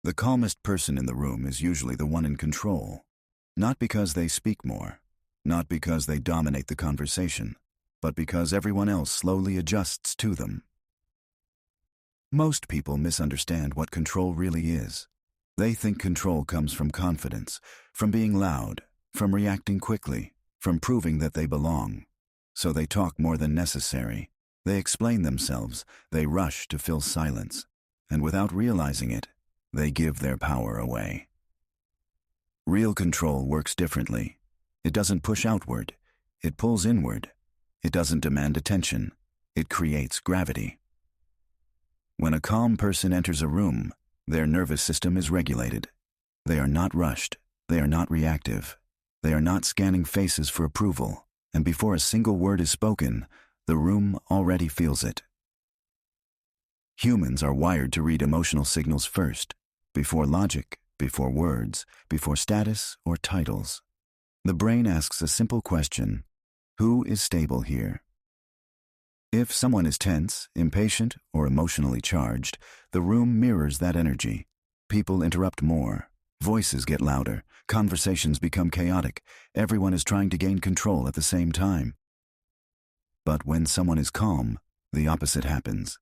The calmest person in the room is usually the one in control, not because they speak more, not because they dominate the conversation, but because everyone else slowly adjusts to them. Most people misunderstand what control really is. They think control comes from confidence, from being loud, from reacting quickly, from proving that they belong. So they talk more than necessary. They explain themselves, they rush to fill silence, and without realizing it, they give their power away. Real control works differently. It doesn't push outward, it pulls inward. It doesn't demand attention, it creates gravity. When a calm person enters a room, their nervous system is regulated. They are not rushed, they are not reactive, they are not scanning faces for approval, and before a single word is spoken, the room already feels it. Humans are wired to read emotional signals first, before logic, before words, before status or titles. The brain asks a simple question: who is stable here? If someone is tense, impatient, or emotionally charged, the room mirrors that energy. People interrupt more, voices get louder, conversations become chaotic, everyone is trying to gain control at the same time. But when someone is calm, the opposite happens.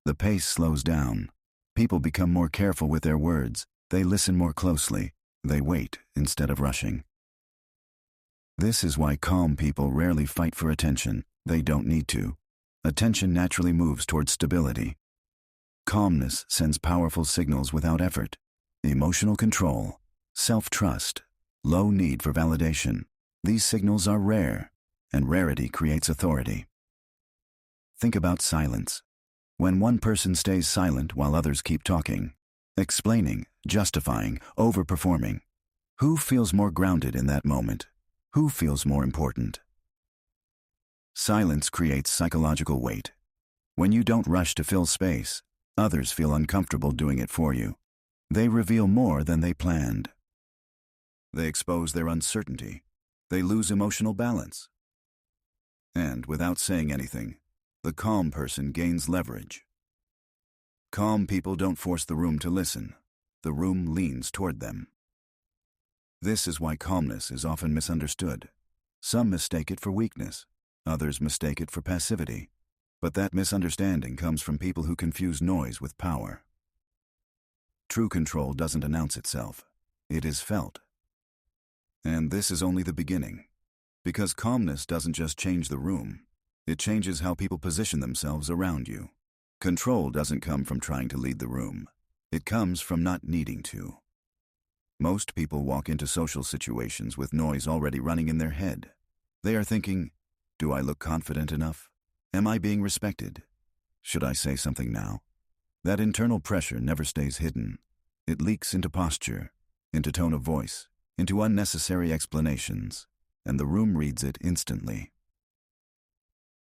The pace slows down. People become more careful with their words. They listen more closely. They wait instead of rushing. This is why calm people rarely fight for attention. They don't need to. Attention naturally moves towards stability. Calmness sends powerful signals without effort. Emotional control, self-trust, low need for validation. These signals are rare, and rarity creates authority. Think about silence. When one person stays silent while others keep talking, explaining, justifying, overperforming, who feels more grounded in that moment? Who feels more important? Silence creates psychological weight. When you don't rush to fill space, others feel uncomfortable doing it for you. They reveal more than they planned. They expose their uncertainty. They lose emotional balance. And without saying anything, the calm person gains leverage. Calm people don't force the room to listen. The room leans toward them. This is why calmness is often misunderstood. Some mistake it for weakness. Others mistake it for passivity. But that misunderstanding comes from people who confuse noise with power. True control doesn't announce itself. It is felt. And this is only the beginning. Because calmness doesn't just change the room. It changes how people position themselves around you. Control doesn't come from trying to lead the room. It comes from not needing to. Most people walk into social situations with noise already running in their head. They are thinking, do I look confident enough? Am I being respected? Should I say something now? That internal pressure never stays hidden. It leaks into posture, into tone of voice, into unnecessary explanations, and the room reads it instantly.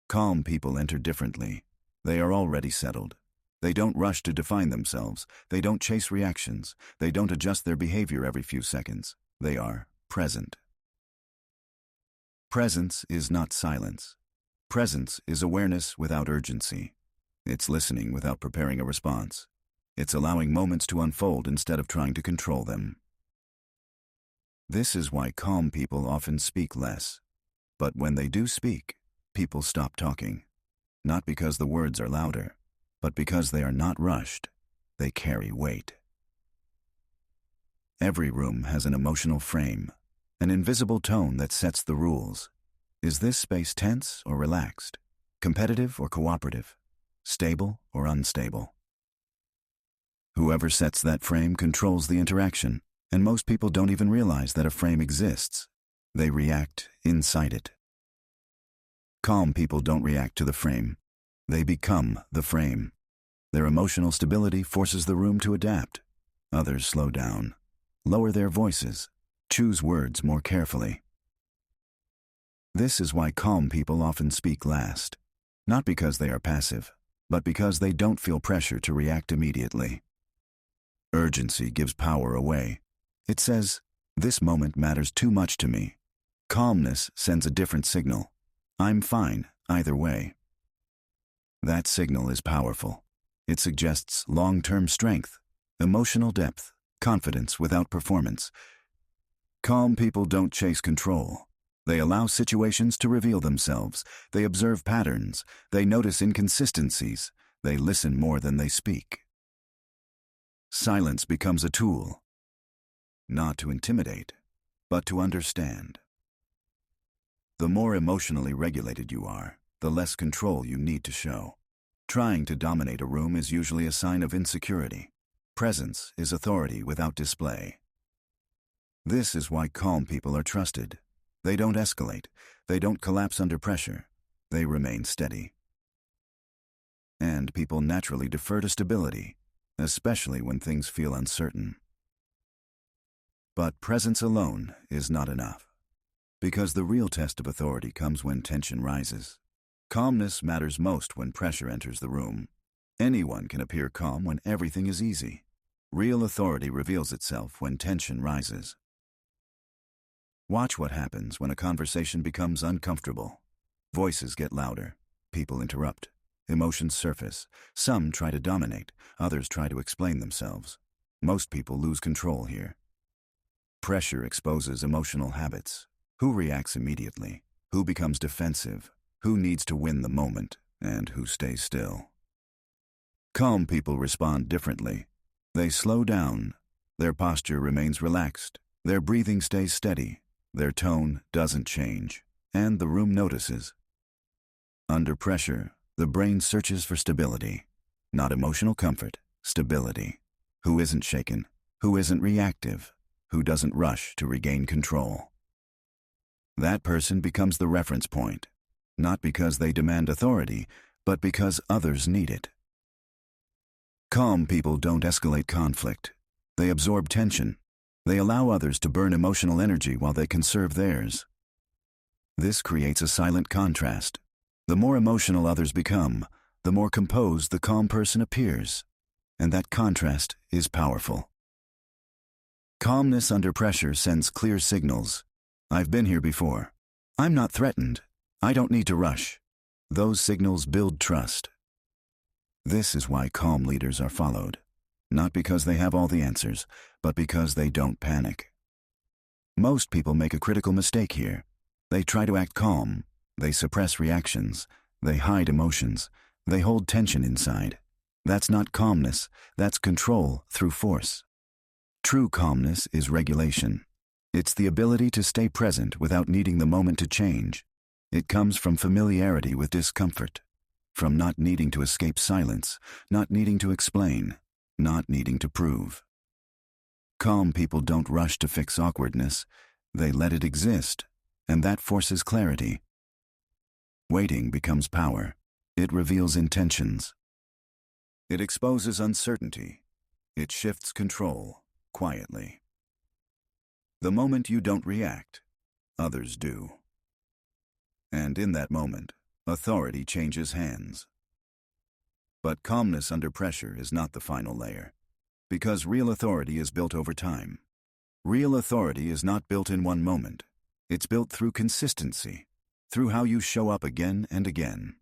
Calm people enter differently. They are already settled. They don't rush to define themselves. They don't chase reactions. They don't adjust their behavior every few seconds. They are present. Presence is not silence. Presence is awareness without urgency. It's listening without preparing a response. It's allowing moments to unfold instead of trying to control them. This is why calm people often speak less. But when they do speak, people stop talking. Not because the words are louder, but because they are not rushed. They carry weight. Every room has an emotional frame, an invisible tone that sets the rules. Is this space tense or relaxed? Competitive or cooperative? Stable or unstable? Whoever sets that frame controls the interaction, and most people don't even realize that a frame exists. They react inside it. Calm people don't react to the frame. They become the frame. Their emotional stability forces the room to adapt. Others slow down, lower their voices, choose words more carefully. This is why calm people often speak last, not because they are passive, but because they don't feel pressure to react immediately. Urgency gives power away. It says, "This moment matters too much to me." Calmness sends a different signal. I'm fine, either way. That signal is powerful. It suggests long-term strength. emotional depth, confidence without performance. Calm people don't chase control. They allow situations to reveal themselves. They observe patterns. They notice inconsistencies. They listen more than they speak. Silence becomes a tool, not to intimidate, but to understand. The more emotionally regulated you are, the less control you need to show. Trying to dominate a room is usually a sign of insecurity. Presence is authority without display. This is why calm people are trusted. They don't escalate. They don't collapse under pressure. They remain steady. And people naturally defer to stability, especially when things feel uncertain. But presence alone is not enough, because the real test of authority comes when tension rises. Calmness matters most when pressure enters the room. Anyone can appear calm when everything is easy. Real authority reveals itself when tension rises. Watch what happens when a conversation becomes uncomfortable. Voices get louder. People interrupt. Emotions surface. Some try to dominate. Others try to explain themselves. Most people lose control here. Pressure exposes emotional habits. Who reacts immediately? Who becomes defensive? Who needs to win the moment? And who stays still? Calm people respond differently. They slow down. Their posture remains relaxed. Their breathing stays steady. Their tone doesn't change. And the room notices. Under pressure, the brain searches for stability. Not emotional comfort, stability. Who isn't shaken? Who isn't reactive? Who doesn't rush to regain control? That person becomes the reference point, not because they demand authority, but because others need it. Calm people don't escalate conflict. They absorb tension. They allow others to burn emotional energy while they conserve theirs. This creates a silent contrast. The more emotional others become, the more composed the calm person appears. And that contrast is powerful. Calmness under pressure sends clear signals. I've been here before. I'm not threatened. I don't need to rush. Those signals build trust. This is why calm leaders are followed. Not because they have all the answers, but because they don't panic. Most people make a critical mistake here. They try to act calm. They suppress reactions. They hide emotions. They hold tension inside. That's not calmness. That's control through force. True calmness is regulation. It's the ability to stay present without needing the moment to change. It comes from familiarity with discomfort, from not needing to escape silence, not needing to explain, not needing to prove. Calm people don't rush to fix awkwardness. They let it exist, and that forces clarity. Waiting becomes power. It reveals intentions. It exposes uncertainty. It shifts control, quietly. The moment you don't react, others do. And in that moment, authority changes hands. But calmness under pressure is not the final layer, because real authority is built over time. Real authority is not built in one moment. It's built through consistency, through how you show up again and again.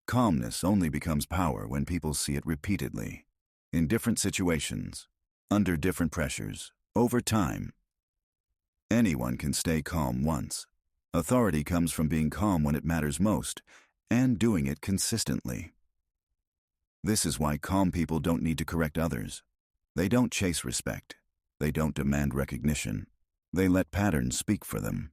Calmness only becomes power when people see it repeatedly, in different situations, under different pressures, over time. Anyone can stay calm once. Authority comes from being calm when it matters most, and doing it consistently. This is why calm people don't need to correct others. They don't chase respect. They don't demand recognition. They let patterns speak for them.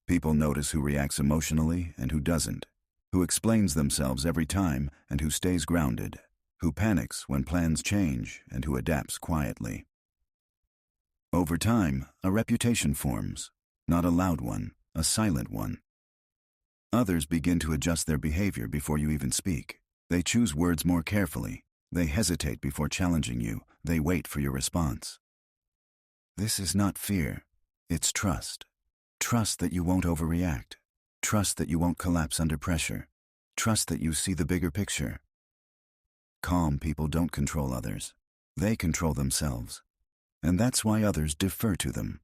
People notice who reacts emotionally and who doesn't, who explains themselves every time and who stays grounded, who panics when plans change and who adapts quietly. Over time, a reputation forms, not a loud one, a silent one. Others begin to adjust their behavior before you even speak. They choose words more carefully. They hesitate before challenging you. They wait for your response. This is not fear. It's trust. Trust that you won't overreact. Trust that you won't collapse under pressure. Trust that you see the bigger picture. Calm people don't control others. They control themselves. And that's why others defer to them.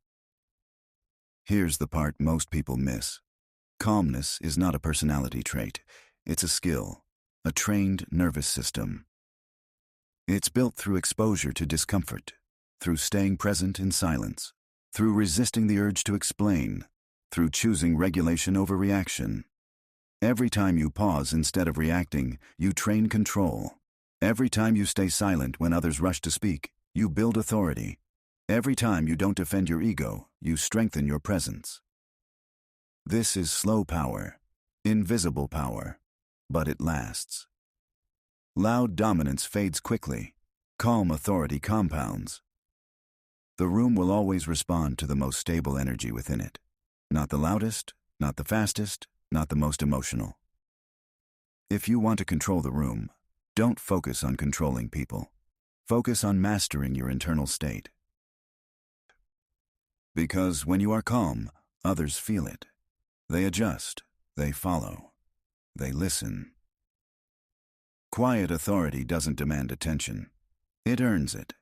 Here's the part most people miss. Calmness is not a personality trait. It's a skill, a trained nervous system. It's built through exposure to discomfort, through staying present in silence, through resisting the urge to explain, through choosing regulation over reaction. Every time you pause instead of reacting, you train control. Every time you stay silent when others rush to speak, you build authority. Every time you don't defend your ego, you strengthen your presence. This is slow power, invisible power, but it lasts. Loud dominance fades quickly. Calm authority compounds. The room will always respond to the most stable energy within it. Not the loudest, not the fastest, not the most emotional. If you want to control the room, don't focus on controlling people. Focus on mastering your internal state. Because when you are calm, others feel it. They adjust, they follow, they listen. Quiet authority doesn't demand attention. It earns it.